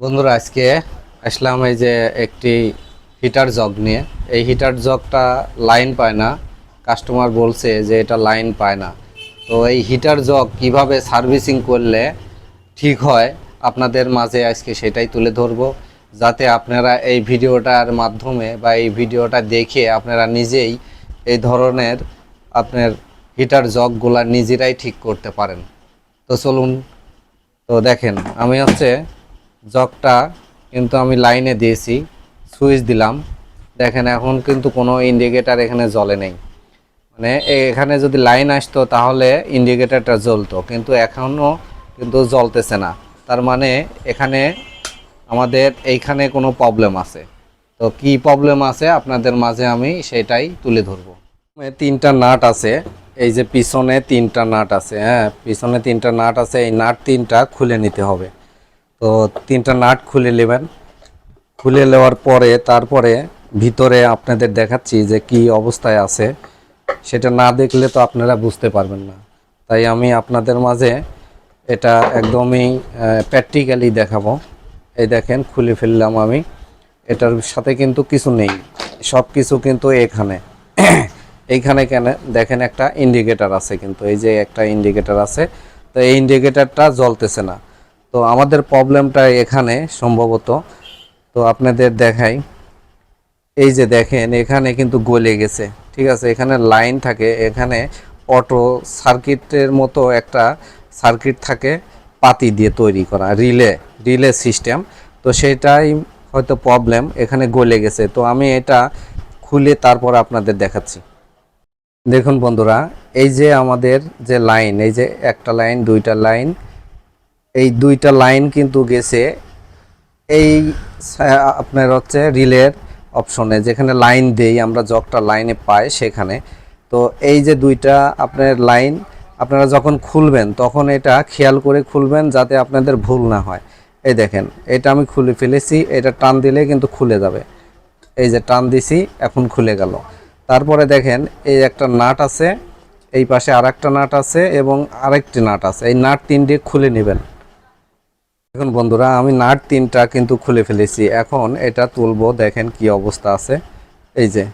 বন্ধুরা আজকে আসলাম এই যে একটি হিটার জগ নিয়ে। এই হিটার জগটা লাইন পায় না, কাস্টমার বলছে যে এটা লাইন পায় না। তো এই হিটার জগ কিভাবে সার্ভিসিং করলে ঠিক হয় আপনাদের মাঝে আজকে সেটাই তুলে ধরবো, যাতে আপনারা এই ভিডিওটার মাধ্যমে বা এই ভিডিওটা দেখে আপনারা নিজেই এই ধরনের আপনার হিটার জগগুলা নিজেরাই ঠিক করতে পারেন। তো চলুন। তো দেখেন আমি জগটা কিন্তু আমি লাইনে দিয়েছি, সুইচ দিলাম। দেখেন এখন কিন্তু কোনো ইন্ডিকেটার এখানে জ্বলে নেই। মানে এখানে যদি লাইন আসতো তাহলে ইন্ডিকেটারটা জ্বলতো, কিন্তু এখনও কিন্তু জ্বলতেছে না। তার মানে এখানে আমাদের এইখানে কোনো প্রবলেম আছে। তো কি প্রবলেম আছে আপনাদের মাঝে আমি সেটাই তুলে ধরবো। তিনটা নাট আছে, এই যে পিছনে তিনটা নাট আছে। হ্যাঁ, পিছনে তিনটা নাট আছে, এই নাট তিনটা খুলে নিতে হবে। তো তিনটা নাট খুলে নেবেন। খুলে নেওয়ার পরে তারপরে ভিতরে আপনাদের দেখাচ্ছি যে কি অবস্থায় আছে। সেটা না দেখলে তো আপনারা বুঝতে পারবেন না, তাই আমি আপনাদের মাঝে এটা একদমই প্র্যাকটিক্যালি দেখাবো। এই দেখেন খুলে ফেললাম আমি। এটার সাথে কিন্তু কিছু নেই, সব কিছু কিন্তু এখানে এইখানে কেন দেখেন একটা ইন্ডিকেটার আছে, কিন্তু এই যে একটা ইন্ডিকেটার আছে। তো এই ইন্ডিকেটারটা জ্বলতেছে না। তো আমাদের প্রবলেমটা এখানে সম্ভবত। তো আপনাদের দেখাই, এই যে দেখেন এখানে কিন্তু গলে গেছে। ঠিক আছে, এখানে লাইন থাকে, এখানে অটো সার্কিটের মতো একটা সার্কিট থাকে, পাতি দিয়ে তৈরি করা রিলে রিলে সিস্টেম। তো সেটাই হয়তো প্রবলেম, এখানে গলে গেছে। তো আমি এটা খুলে তারপর আপনাদের দেখাচ্ছি। দেখুন বন্ধুরা, এই যে আমাদের যে লাইন, এই যে একটা লাইন, দুইটা লাইন, এই দুইটা লাইন কিন্তু গেছে এই আপনার রিলের অপশনে, যেখানে লাইন দেই আমরা, জগটা লাইনে পাই সেখানে। তো এই যে দুইটা আপনার লাইন আপনারা যখন খুলবেন তখন এটা খেয়াল করে খুলবেন যাতে আপনাদের ভুল না হয়। এই দেখেন এটা আমি খুলে ফেলেছি, এটা টান দিলে কিন্তু খুলে যাবে। এই যে টান দিছি, এখন খুলে গেল। তারপরে দেখেন এই একটা নাট আছে, এই পাশে আরেকটা নাট আছে এবং আরেকটি নাট আছে। এই নাট তিনটে খুলে নেবেন। দেখুন বন্ধুরা, আমি নাট তিনটা কিন্তু খুলে ফেলেছি, এখন এটা তুলবো। দেখেন কি অবস্থা আছে। এই যে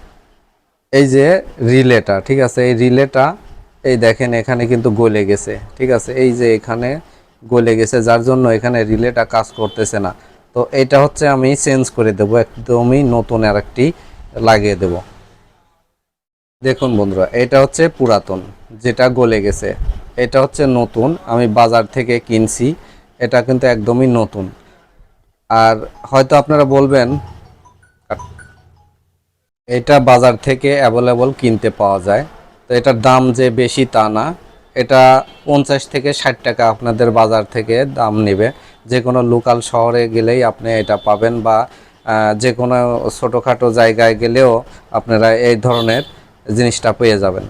এই যে রিলেটা, ঠিক আছে, এই রিলেটা এই দেখেন এখানে কিন্তু গলে গেছে। ঠিক আছে, এই যে এখানে গলে গেছে, যার জন্য এখানে রিলেটা কাজ করতেছে না। তো এটা আমি চেঞ্জ করে দেব, একদমই নতুন আরেকটি লাগিয়ে দেব। দেখুন বন্ধুরা, এটা পুরাতন, যেটা গলে গেছে। এটা নতুন, আমি বাজার থেকে কিনছি। এটা কিন্তু একদমই নতুন। আর হয়তো আপনারা বলবেন এটা বাজার থেকে অ্যাভেলেবল কিনতে পাওয়া যায়, তো এটার দাম যে বেশি তা না। এটা 50 থেকে 60 টাকা আপনাদের বাজার থেকে দাম নেবে। যে কোনো লোকাল শহরে গেলেই আপনি এটা পাবেন, বা যে কোনো ছোটোখাটো জায়গায় গেলেও আপনারা এই ধরনের জিনিসটা পেয়ে যাবেন।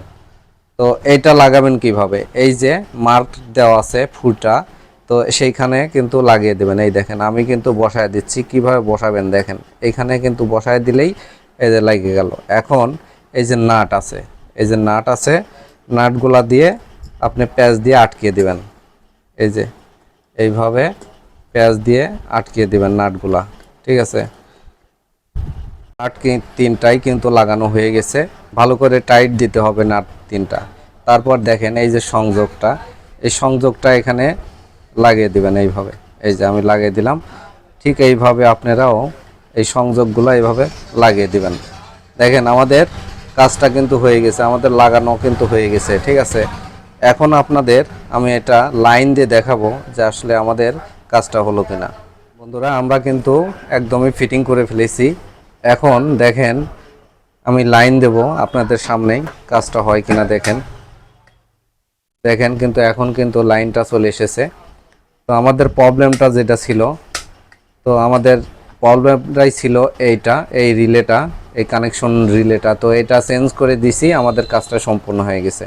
তো এইটা লাগাবেন কিভাবে, এই যে মার্ক দেওয়া আছে ফুটা, তো সেইখানে কিন্তু লাগিয়ে দেবেন। এই দেখেন আমি কিন্তু বসায় দিচ্ছি, কিভাবে বসাবেন দেখেন। এইখানে কিন্তু বসায় দিলেই এই যে লাগিয়ে গেল। এখন এই যে নাট আছে, এই যে নাট আছে, নাটগুলা দিয়ে আপনি প্যাচ দিয়ে আটকিয়ে দিবেন। এই যে এইভাবে প্যাচ দিয়ে আটকিয়ে দিবেন নাটগুলা। ঠিক আছে, নাট তিনটাই কিন্তু লাগানো হয়ে গেছে। ভালো করে টাইট দিতে হবে নাট তিনটা। তারপর দেখেন এই যে সংযোগটা, এই সংযোগটা এখানে লাগিয়ে দিবেন এইভাবে। এই যে আমি লাগিয়ে দিলাম, ঠিক এইভাবে আপনারাও এই সংযোগগুলো এইভাবে লাগিয়ে দিবেন। দেখেন আমাদের কাজটা কিন্তু হয়ে গেছে, আমাদের লাগানো কিন্তু হয়ে গেছে। ঠিক আছে, এখন আপনাদের আমি এটা লাইন দিয়ে দেখাবো যে আসলে আমাদের কাজটা হলো কিনা। বন্ধুরা, আমরা কিন্তু একদমই ফিটিং করে ফেলেছি। এখন দেখেন আমি লাইন দেব আপনাদের সামনেই, কাজটা হয় কিনা দেখেন। দেখেন কিন্তু এখন কিন্তু লাইনটা চলে এসেছে। তো আমাদের প্রবলেমটা যেটা ছিল, তো আমাদের প্রবলেমটাই ছিল এইটা, এই রিলেটা, এই কানেকশন রিলেটা। তো এটা চেঞ্জ করে দিছি, আমাদের কাজটা সম্পূর্ণ হয়ে গেছে।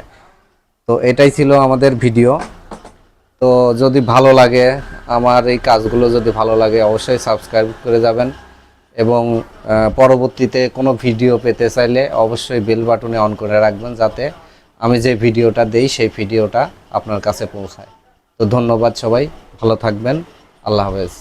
তো এটাই ছিল আমাদের ভিডিও। তো যদি ভালো লাগে, আমার এই কাজগুলো যদি ভালো লাগে, অবশ্যই সাবস্ক্রাইব করে যাবেন। এবং পরবর্তীতে কোনো ভিডিও পেতে চাইলে অবশ্যই বেল বাটনে অন করে রাখবেন, যাতে আমি যে ভিডিওটা দেই সেই ভিডিওটা আপনার কাছে পৌঁছায়। তো ধন্যবাদ সবাই, ভালো থাকবেন, আল্লাহ হাফেজ।